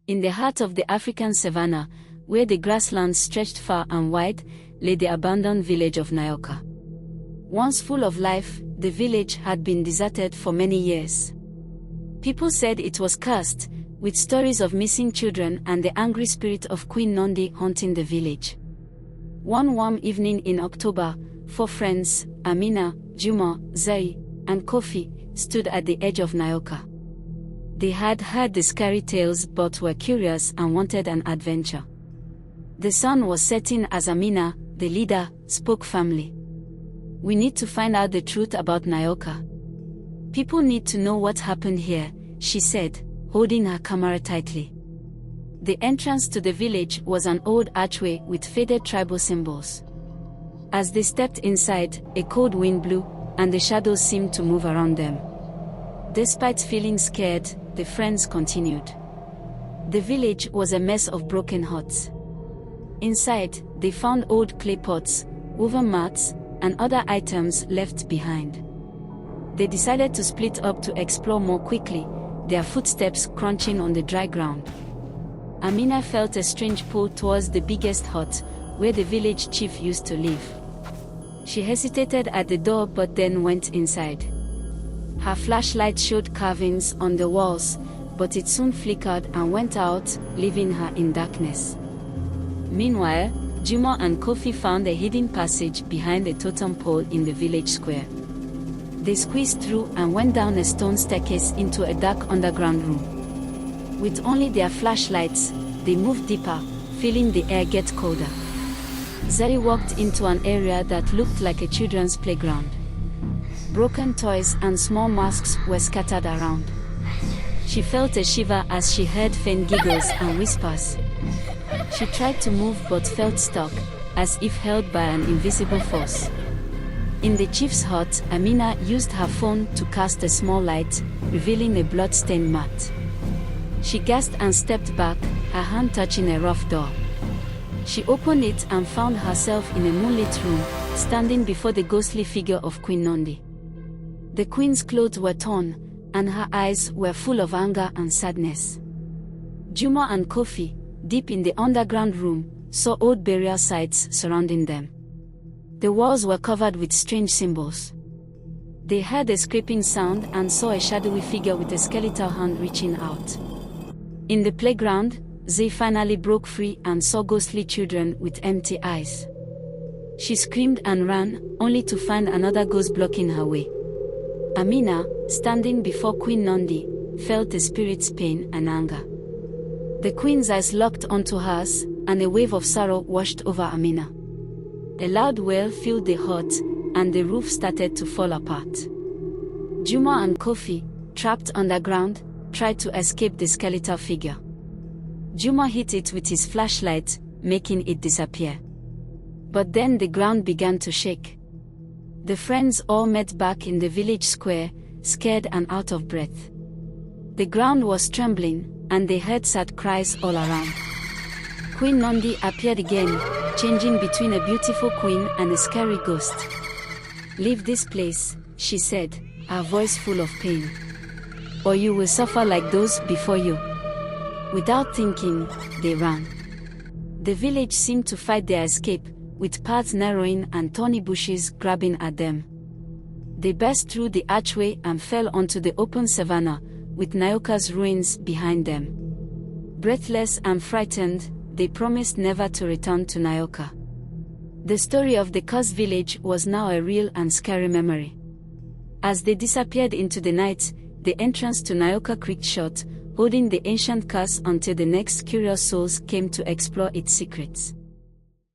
In the heart of the African savannah, where the grasslands stretched far and wide, lay the abandoned village of Nyoka. Once full of life, the village had been deserted for many years. People said it was cursed, with stories of missing children and the angry spirit of Queen Nondi haunting the village. One warm evening in October, 4 friends, Amina, Juma, Zai, and Kofi, stood at the edge of Nyoka. They had heard the scary tales but were curious and wanted an adventure. The sun was setting as Amina, the leader, spoke firmly. "We need to find out the truth about Nyoka. People need to know what happened here," she said, holding her camera tightly. The entrance to the village was an old archway with faded tribal symbols. As they stepped inside, a cold wind blew, and the shadows seemed to move around them. Despite feeling scared, the friends continued. The village was a mess of broken huts. Inside, they found old clay pots, woven mats, and other items left behind. They decided to split up to explore more quickly, their footsteps crunching on the dry ground. Amina felt a strange pull towards the biggest hut, where the village chief used to live. She hesitated at the door but then went inside. Her flashlight showed carvings on the walls, but it soon flickered and went out, leaving her in darkness. Meanwhile, Juma and Kofi found a hidden passage behind a totem pole in the village square. They squeezed through and went down a stone staircase into a dark underground room. With only their flashlights, they moved deeper, feeling the air get colder. Zari walked into an area that looked like a children's playground. Broken toys and small masks were scattered around. She felt a shiver as she heard faint giggles and whispers. She tried to move but felt stuck, as if held by an invisible force. In the chief's hut, Amina used her phone to cast a small light, revealing a blood-stained mat. She gasped and stepped back, her hand touching a rough door. She opened it and found herself in a moonlit room, standing before the ghostly figure of Queen Nondi. The queen's clothes were torn, and her eyes were full of anger and sadness. Juma and Kofi, deep in the underground room, saw old burial sites surrounding them. The walls were covered with strange symbols. They heard a scraping sound and saw a shadowy figure with a skeletal hand reaching out. In the playground, Zay finally broke free and saw ghostly children with empty eyes. She screamed and ran, only to find another ghost blocking her way. Amina, standing before Queen Nondi, felt the spirit's pain and anger. The queen's eyes locked onto hers, and a wave of sorrow washed over Amina. A loud wail filled the hut, and the roof started to fall apart. Juma and Kofi, trapped underground, tried to escape the skeletal figure. Juma hit it with his flashlight, making it disappear. But then the ground began to shake. The friends all met back in the village square, scared and out of breath. The ground was trembling, and they heard sad cries all around. Queen Nondi appeared again, changing between a beautiful queen and a scary ghost. "Leave this place," she said, her voice full of pain. "Or you will suffer like those before you." Without thinking, they ran. The village seemed to fight their escape, with paths narrowing and thorny bushes grabbing at them. They burst through the archway and fell onto the open savannah, with Nyoka's ruins behind them. Breathless and frightened, they promised never to return to Nyoka. The story of the cursed village was now a real and scary memory. As they disappeared into the night, the entrance to Nyoka creaked shut, holding the ancient curse until the next curious souls came to explore its secrets.